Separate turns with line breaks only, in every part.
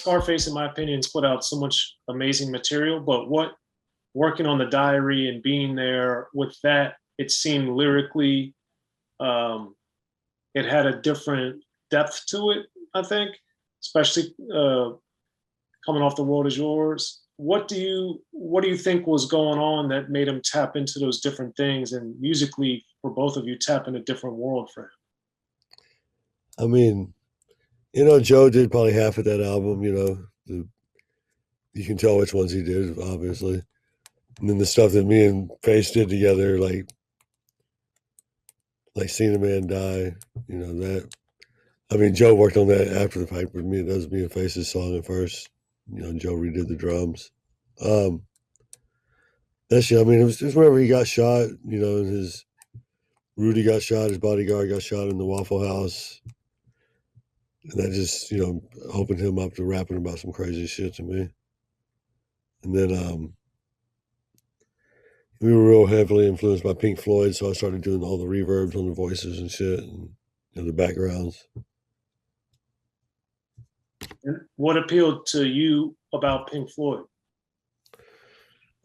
Scarface, in my opinion, has put out so much amazing material, but what working on the diary and being there with that, it seemed lyrically, um, it had a different depth to it, I think, especially coming off The World Is Yours. What do you think was going on that made him tap into those different things and musically for both of you tap in a different world for him?
I mean, Joe did probably half of that album. You can tell which ones he did, obviously. And then the stuff that me and Face did together, like Seen a Man Die, that. I mean, Joe worked on that after the fact, but that was me and Face's song at first. Joe redid the drums. Um, that shit. I mean, it was whenever he got shot. And his Rudy got shot, his bodyguard got shot in the Waffle House, and that just opened him up to rapping about some crazy shit to me. And then we were real heavily influenced by Pink Floyd, so I started doing all the reverbs on the voices and shit, and the backgrounds.
And what appealed to you about Pink Floyd?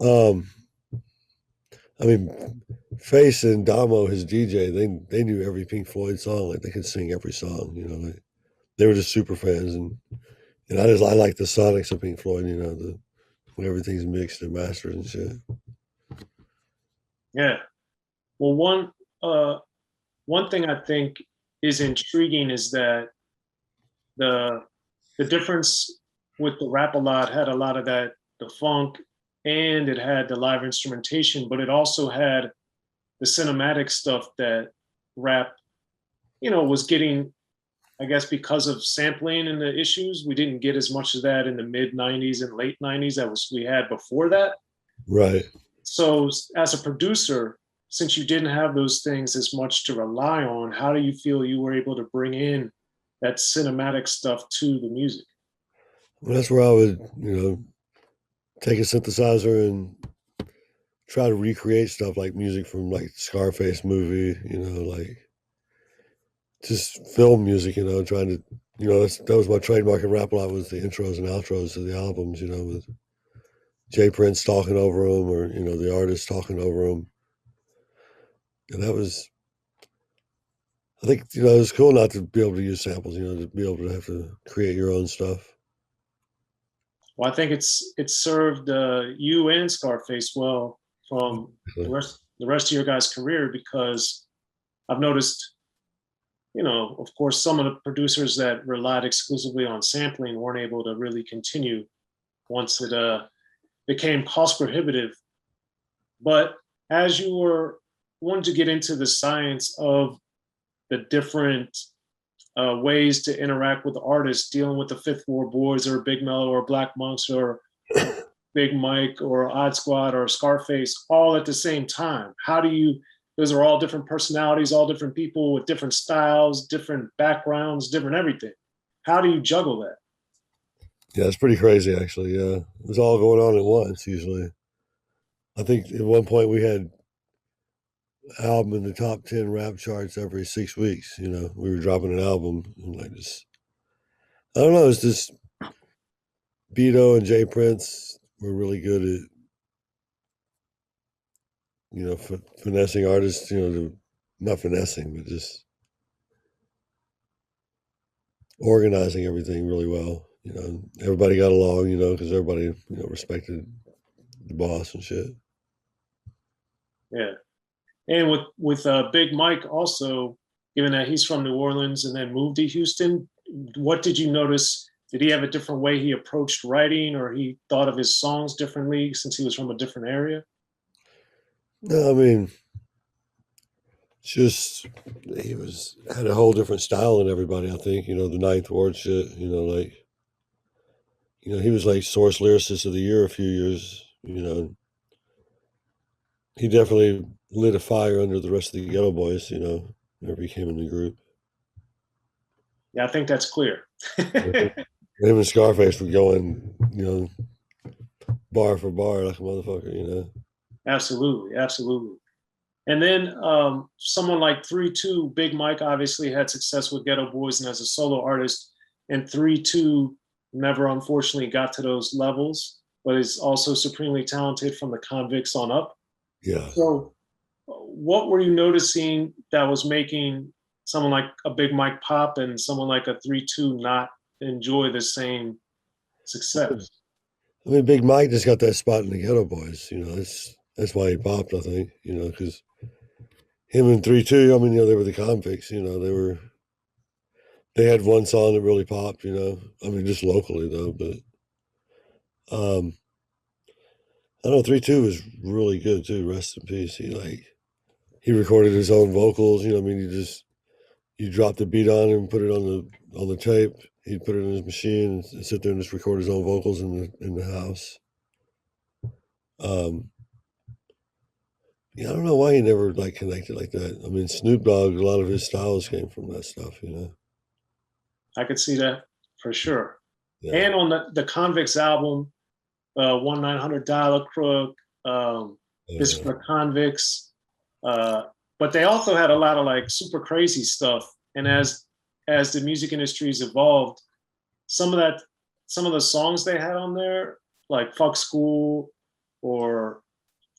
Um, I mean, Face and Damo, his DJ, they knew every Pink Floyd song. Like they could sing every song. They were just super fans, and I like the sonics of Pink Floyd. When everything's mixed and mastered and shit.
Yeah. Well, one thing I think is intriguing is that the the difference with the rap a lot had a lot of that the funk and it had the live instrumentation, but it also had the cinematic stuff that rap, was getting, I guess, because of sampling and the issues, we didn't get as much of that in the mid 90s and late 90s that was we had before that.
Right.
So as a producer, since you didn't have those things as much to rely on, how do you feel you were able to bring in that cinematic stuff to the music?
Well, that's where I would, take a synthesizer and try to recreate stuff like music from like Scarface movie, like just film music, trying to, that was my trademark in rap a lot was the intros and outros to the albums, with Jay Prince talking over them or, the artist talking over them. And that was, I think, it was cool not to be able to use samples, to be able to have to create your own stuff.
Well, I think it's served you and Scarface well from the rest of your guys' career because I've noticed, of course, some of the producers that relied exclusively on sampling weren't able to really continue once it became cost prohibitive. But as you were wanting to get into the science of the different ways to interact with the artists, dealing with the Fifth Ward Boys or Big Mello or Black Monks or Big Mike or Odd Squad or Scarface all at the same time. How do you, those are all different personalities, all different people with different styles, different backgrounds, different everything. How do you juggle that?
Yeah, it's pretty crazy actually. Yeah. It was all going on at once usually. I think at one point we had album in the top 10 rap charts every 6 weeks. We were dropping an album and like this. I don't know. It's just Beto and Jay Prince were really good at, finessing artists, not finessing, but just organizing everything really well. Everybody got along, because everybody, respected the boss and shit.
Yeah. And with Big Mike also, given that he's from New Orleans and then moved to Houston, what did you notice? Did he have a different way he approached writing, or he thought of his songs differently since he was from a different area?
No, I mean, just he had a whole different style than everybody. I think the Ninth Ward shit. Like he was like Source Lyricist of the Year a few years. He definitely lit a fire under the rest of the Ghetto Boys. Whenever he came in the group.
Yeah, I think that's clear.
Him and Scarface were going, bar for bar like a motherfucker.
Absolutely, absolutely. And then someone like 3-2, Big Mike obviously had success with Ghetto Boys and as a solo artist. And 3-2 never unfortunately got to those levels, but is also supremely talented from the Convicts on up.
Yeah.
So, what were you noticing that was making someone like a Big Mike Pop and someone like a 3-2 not enjoy the same success?
I mean, Big Mike just got that spot in the Ghetto Boys. That's why he popped. I think because him and 3-2. I mean, they were the Convicts. They had one song that really popped. I mean, just locally though. But I know 3-2 was really good too. Rest in peace. He recorded his own vocals. I mean, you drop the beat on him, put it on the tape. He'd put it in his machine and sit there and just record his own vocals in the house. Yeah, I don't know why he never connected like that. I mean, Snoop Dogg, a lot of his styles came from that stuff.
I could see that for sure.
Yeah,
And on the Convicts album, 1-900 Crook, this
yeah.
for the Convicts, but they also had a lot of like super crazy stuff. And as the music industry's evolved, some of the songs they had on there, like "Fuck School" or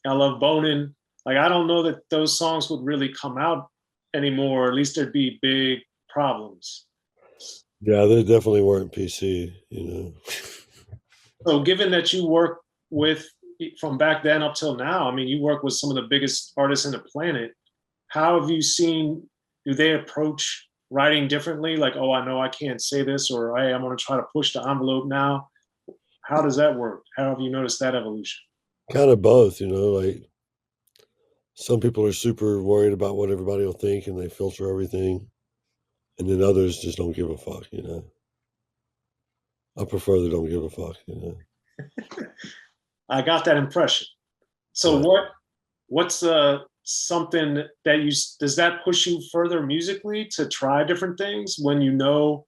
"I Love Bonin'," like I don't know that those songs would really come out anymore. Or at least there'd be big problems.
Yeah, they definitely weren't PC.
So, given that you work with from back then up till now, I mean, you work with some of the biggest artists in the planet. How have you seen? Do they approach writing differently? Like, oh, I know I can't say this, or hey, I'm going to try to push the envelope now. How does that work? How have you noticed that evolution?
Kind of both. Like some people are super worried about what everybody will think and they filter everything, and then others just don't give a fuck. I prefer they don't give a fuck.
I got that impression. So,
Yeah.
what's something that does that push you further musically to try different things when you know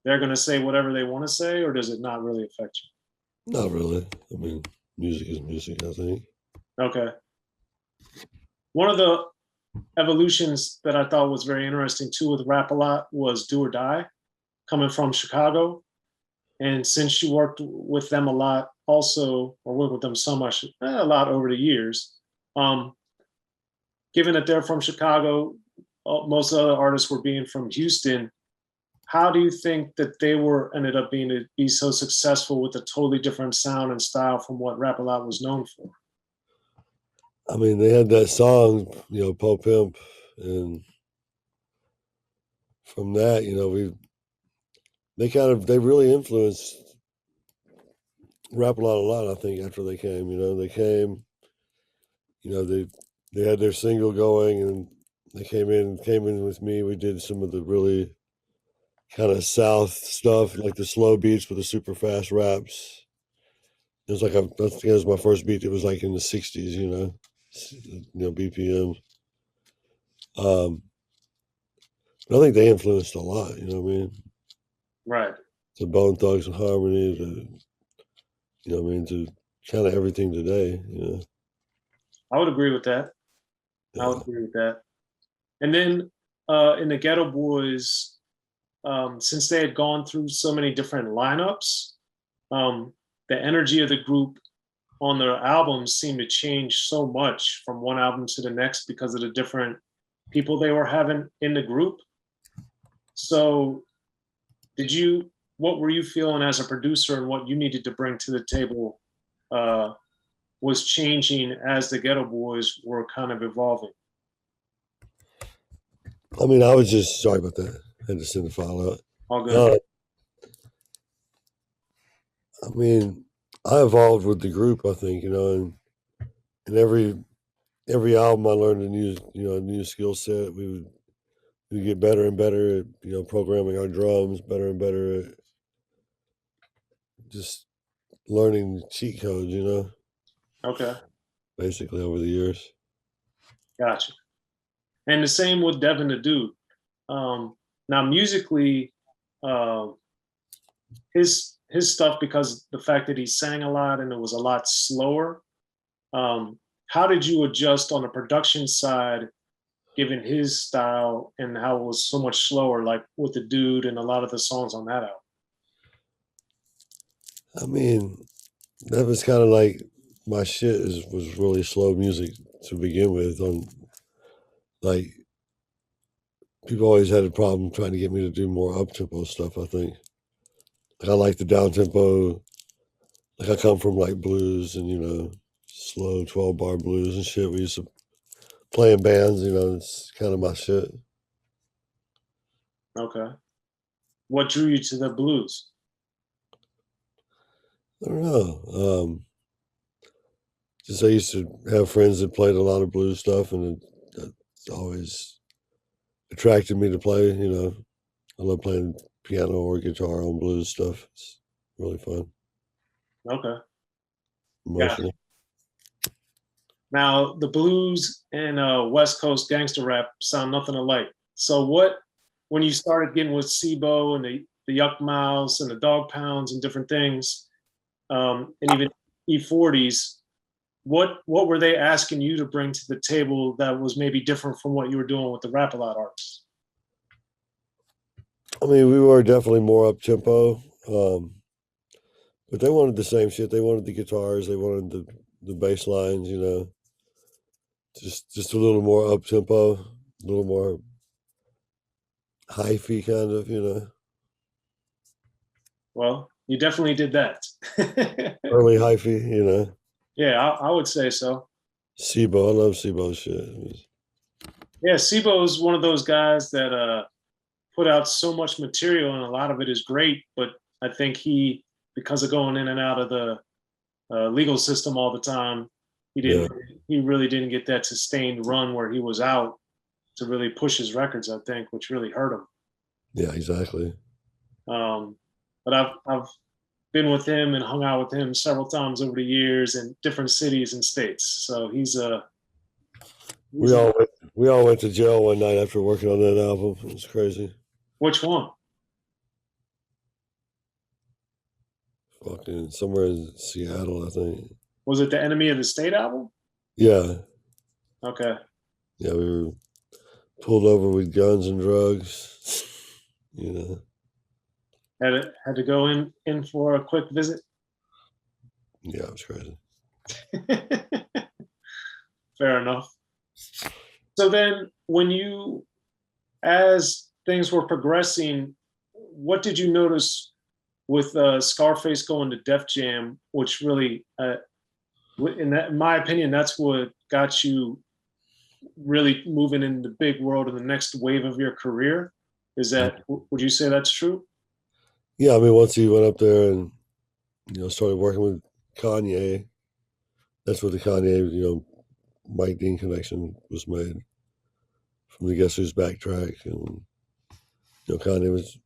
they're going to say whatever they want to say, or does it not really affect
Not really. I mean, music is music, I think.
you? Okay. One of the evolutions that I thought was very interesting too with Rap a Lot was Do or Die, coming from Chicago. And since you worked with them a lot, also, or worked with them so much, a lot over the years, um, given that they're from Chicago, most other artists were being from Houston. How do you think that they were ended up being to be so successful with a totally different sound and style from what Rap a Lot was known for?
I mean, they had that song, Po Pimp, and from that, they really influenced Rap a lot. I think after they came, they had their single going, and they came in with me. We did some of the really kind of South stuff, like the slow beats with the super fast raps. It was I think it was my first beat. It was like in the 60s, BPM. I think they influenced a lot. You know what I mean?
Right.
To Bone Thugs and Harmony, to kind of everything today.
I would agree with that. I would
Yeah.
agree with that. And then in the Ghetto Boys, since they had gone through so many different lineups, the energy of the group on their albums seemed to change so much from one album to the next because of the different people they were having in the group. So, what were you feeling as a producer and what you needed to bring to the table was changing as the Ghetto Boys were kind of evolving?
I mean, I was just sorry about that. I had to send the file out.
All good.
Uh, I mean, I evolved with the group. I think and every album I learned a new skill set. We get better and better at programming our drums, better and better at just learning cheat codes.
Okay.
Basically over the years.
Gotcha. And the same with Devin the Dude. Now musically, uh, his stuff, because the fact that he sang a lot and it was a lot slower. How did you adjust on the production side, given his style and how it was so much slower, like with the Dude and a lot of the songs on that album?
I mean, that was kind of like my shit was really slow music to begin with. On like people always had a problem trying to get me to do more up tempo stuff. I think like I like the down tempo. Like I come from like blues and slow 12 bar blues and shit. We used to play in bands. It's kind of my shit.
Okay. What drew you to the blues?
I don't know. Just I used to have friends that played a lot of blues stuff, and it's always attracted me to play. I love playing piano or guitar on blues stuff. It's really fun,
Okay. Yeah.
emotional.
Now the blues and West Coast gangster rap sound nothing alike. So when you started getting with SIBO and the Yuck Mouse and the Dog Pounds and different things, and even E40s, what were they asking you to bring to the table that was maybe different from what you were doing with the Rap a Lot artists?
I mean, we were definitely more up tempo, but they wanted the same shit. They wanted the guitars. They wanted the bass lines. Just a little more up tempo, a little more hyphy kind of.
Well, you definitely did that.
Early hyphy.
Yeah, I would say so.
Sibo, I love Sibo shit.
Yeah, SIBO is one of those guys that put out so much material, and a lot of it is great. But I think because of going in and out of the legal system all the time, he
Yeah,
didn't. He really didn't get that sustained run where he was out to really push his records. I think, which really hurt him.
yeah, exactly.
Um, but I've been with him and hung out with him several times over the years in different cities and states. So he's
We
a
all went, we all went to jail one night after working on that album. It was crazy.
which one?
Fucking somewhere in Seattle, I think.
Was it the Enemy of the State album?
Yeah,
Okay.
yeah, we were pulled over with guns and drugs. You know,
Had to go in for a quick visit.
yeah, it was crazy.
Fair enough. So then, as things were progressing, what did you notice with Scarface going to Def Jam, which really, in my opinion, that's what got you really moving in the big world in the next wave of your career? Would you say that's true?
Yeah, I mean, once he went up there and started working with Kanye, that's where the Kanye Mike Dean connection was made from the Guess Who's backtrack, and Kanye was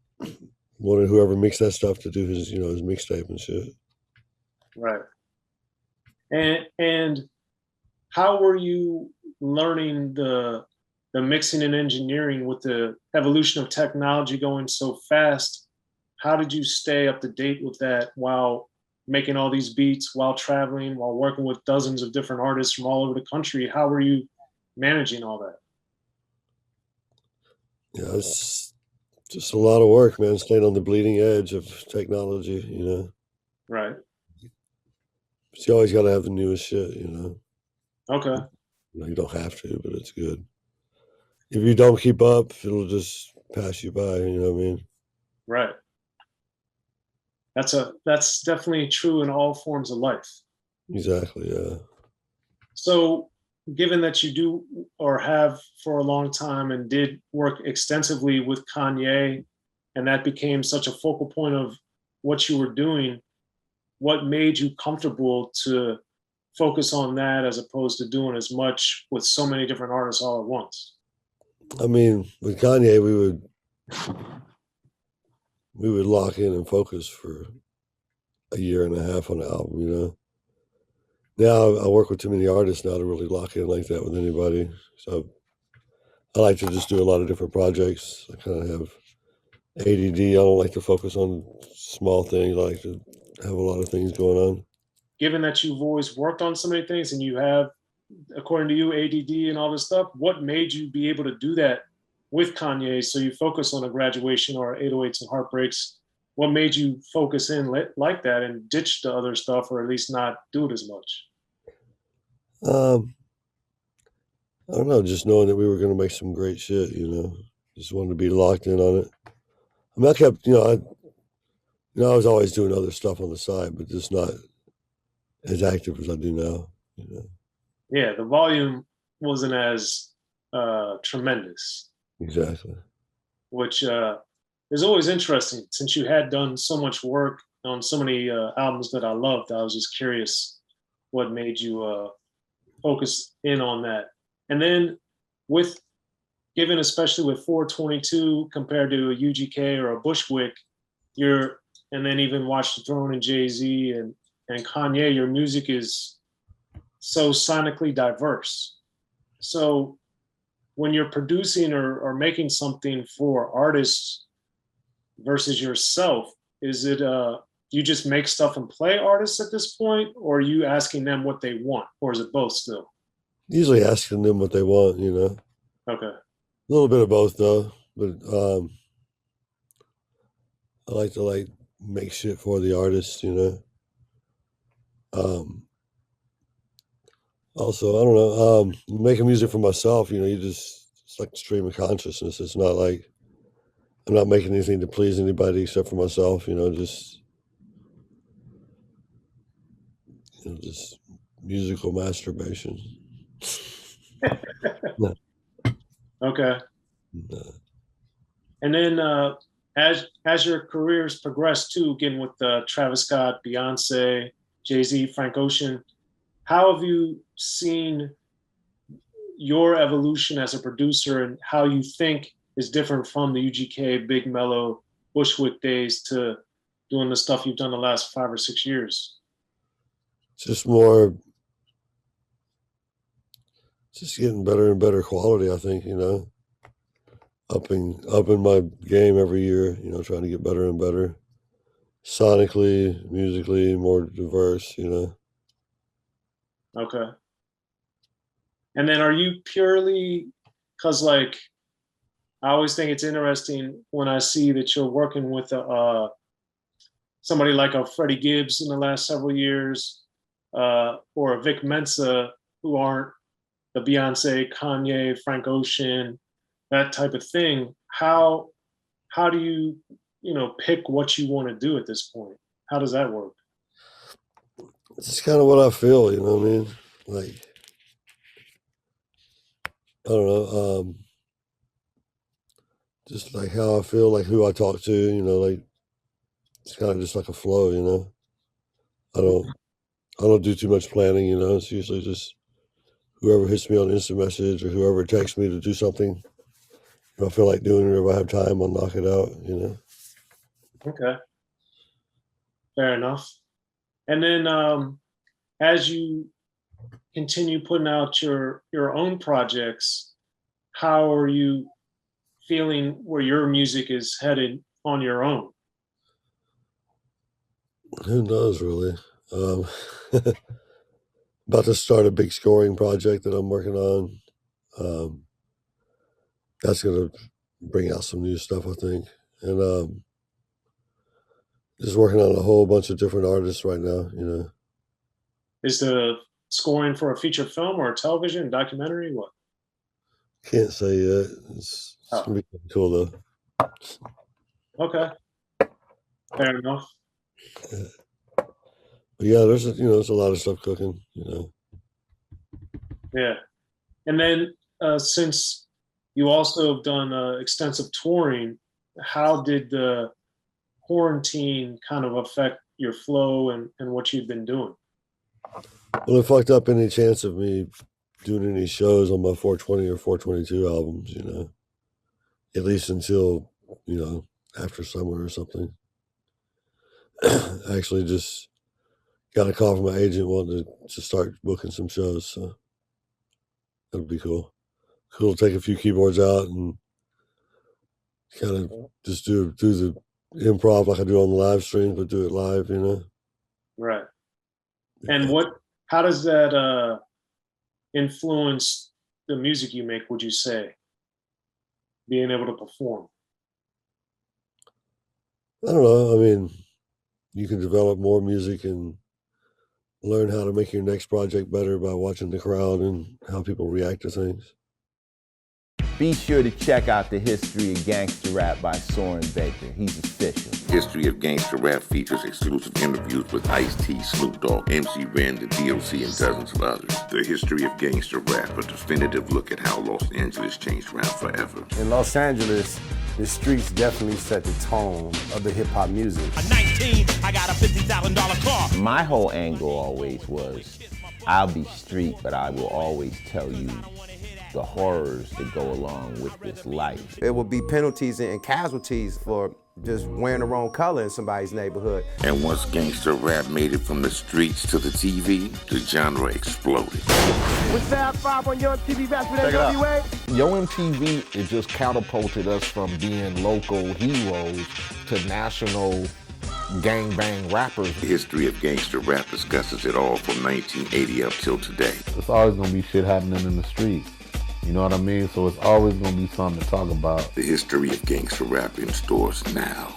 wanted whoever mixed that stuff to do his mixtape and shit.
Right. And how were you learning the mixing and engineering with the evolution of technology going so fast? How did you stay up to date with that while making all these beats, while traveling, while working with dozens of different artists from all over the country? How were you managing all that?
Yeah, it's just a lot of work, man. Staying on the bleeding edge of technology.
Right.
But you always got to have the newest shit.
Okay.
You don't have to, but it's good. If you don't keep up, it'll just pass you by. You know what I mean?
Right. That's definitely true in all forms of life.
Exactly. Yeah.
So, given that you do or have for a long time and did work extensively with Kanye, and that became such a focal point of what you were doing, what made you comfortable to focus on that as opposed to doing as much with so many different artists all at once?
I mean, with Kanye, we would lock in and focus for a year and a half on the album. Now I work with too many artists now to really lock in like that with anybody. So I like to just do a lot of different projects. I kind of have ADD. I don't like to focus on small things. I like to have a lot of things going on.
Given that you've always worked on so many things and you have, according to you, ADD and all this stuff, what made you be able to do that with Kanye so you focus on a graduation or 808s and heartbreaks what made you focus in like that and ditch the other stuff, or at least not do it as much?
Um, I don't know, just knowing that we were going to make some great shit, just wanted to be locked in on it. I mean, I kept, I was always doing other stuff on the side, but just not as active as I do now.
Yeah, the volume wasn't as tremendous,
Exactly.
which is always interesting since you had done so much work on so many albums that I loved. I was just curious what made you focus in on that. And then with given especially with 422 compared to a UGK or a Bushwick, you're and then even Watch the Throne and Jay-Z and Kanye, your music is so sonically diverse. So when you're producing or making something for artists versus yourself, is it you just make stuff and play artists at this point, or are you asking them what they want, or is it both still?
Usually asking them what they want,
Okay.
A little bit of both though, but I like to make shit for the artist. Um, Also, I don't know, making music for myself, it's like a stream of consciousness. It's not like I'm not making anything to please anybody except for myself, just musical masturbation. No,
Okay.
no.
And then as your careers progressed too, again with Travis Scott, Beyonce, Jay-Z, Frank Ocean, how have you seen your evolution as a producer and how you think is different from the UGK, Big Mellow, Bushwick days to doing the stuff you've done the last 5 or 6 years?
Just more, just getting better and better quality, I think, upping my game every year, trying to get better and better. Sonically, musically, more diverse.
Okay. And then are you purely, because like I always think it's interesting when I see that you're working with somebody like a Freddie Gibbs in the last several years, or a Vic Mensa, who aren't the Beyonce, Kanye, Frank Ocean, that type of thing. How do you pick what you want to do at this point? How does that work?
It's just kind of what I feel, you know what I mean? Like, I don't know, just like how I feel, like who I talk to, like it's kind of just like a flow. I don't I don't do too much planning, It's usually just whoever hits me on instant message or whoever texts me to do something. If I feel like doing it or if I have time, I'll knock it out.
Okay, fair enough. And then as you continue putting out your own projects, how are you feeling where your music is headed on your own?
Who knows really? Um, about to start a big scoring project that I'm working on. Um, that's gonna bring out some new stuff, I think. And just working on a whole bunch of different artists right now.
Is the scoring for a feature film or a television documentary? What?
Can't say yet. It's
Oh,
gonna be cool though.
okay, fair enough.
But yeah, there's a lot of stuff cooking.
Yeah, and then since you also have done extensive touring, how did the quarantine kind of affect your flow and what you've been doing?
Well, it fucked up any chance of me doing any shows on my 420 or 422 albums. At least until, you know, after summer or something. I actually just got a call from my agent wanting to start booking some shows, so that'll be cool. Cool to take a few keyboards out and kind of just do the improv like I do on the live stream, but do it live.
Right. And how does that influence the music you make, would you say, being able to perform?
I don't know. I mean, you can develop more music and learn how to make your next project better by watching the crowd and how people react to things.
Be sure to check out the History of Gangster Rap by Soren Baker. He's official.
History of Gangster Rap features exclusive interviews with Ice-T, Snoop Dogg, MC Ren, the D.O.C, and dozens of others. The History of Gangster Rap, a definitive look at how Los Angeles changed rap forever.
In Los Angeles, the streets definitely set the tone of the hip-hop music.
At 19, I got a $50,000 car.
My whole angle always was, I'll be street, but I will always tell you the horrors that go along with this life.
There will be penalties and casualties for just wearing the wrong color in somebody's neighborhood.
And once gangster rap made it from the streets to the TV, the genre exploded.
With Fab 5 on Your MTV Best with NWA.
Yo MTV, it just catapulted us from being local heroes to national gangbang rappers.
The History of Gangster Rap discusses it all from 1980 up till today.
It's always gonna be shit happening in the streets. You know what I mean? So it's always gonna be something to talk about.
The History of Gangster Rap in stores now.